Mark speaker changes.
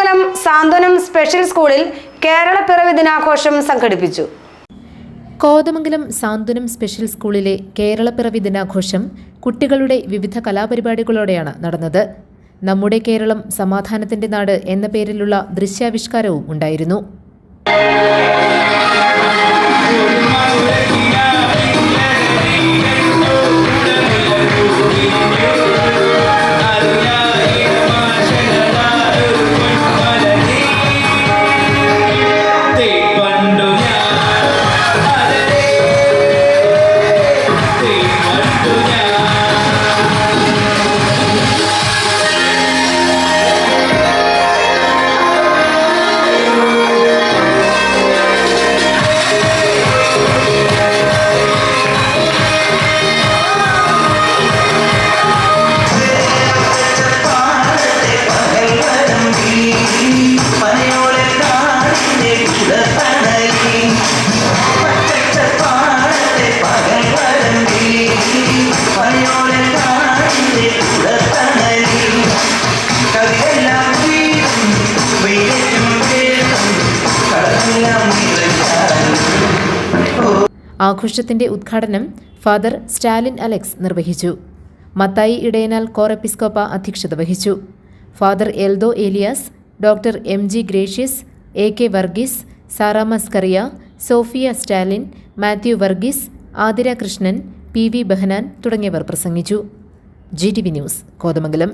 Speaker 1: കോതമംഗലം സാന്ത്വനം special സ്കൂളിൽ കേരളപ്പിറവി ദിനാഘോഷം സംഘടിപ്പിച്ചു.
Speaker 2: കോതമംഗലം സാന്ത്വനം സ്പെഷ്യൽ സ്കൂളിലെ കേരളപ്പിറവി ദിനാഘോഷം കുട്ടികളുടെ വിവിധ കലാപരിപാടികളോടെയാണ് നടന്നത്. നമ്മുടെ കേരളം സമാധാനത്തിന്റെ നാട് എന്ന പേരിലുള്ള ദൃശ്യാവിഷ്കാരവും ഉണ്ടായിരുന്നു. ആഘോഷത്തിന്റെ ഉദ്ഘാടനം ഫാദർ സ്റ്റാലിൻ അലക്സ് നിർവഹിച്ചു. മത്തായി ഇടയനാൽ കോർ എപ്പിസ്കോപ്പ അധ്യക്ഷത വഹിച്ചു. Father Eldho Elias, doctor MG Gracious, AK Varghese, Sara Mascaria, Sophia Stalin, Mathew Varghese, Athira Krishnan, PV Behanan തുടങ്ങിയവർ പ്രസംഗിച്ചു. GTV news, Kothamangalam.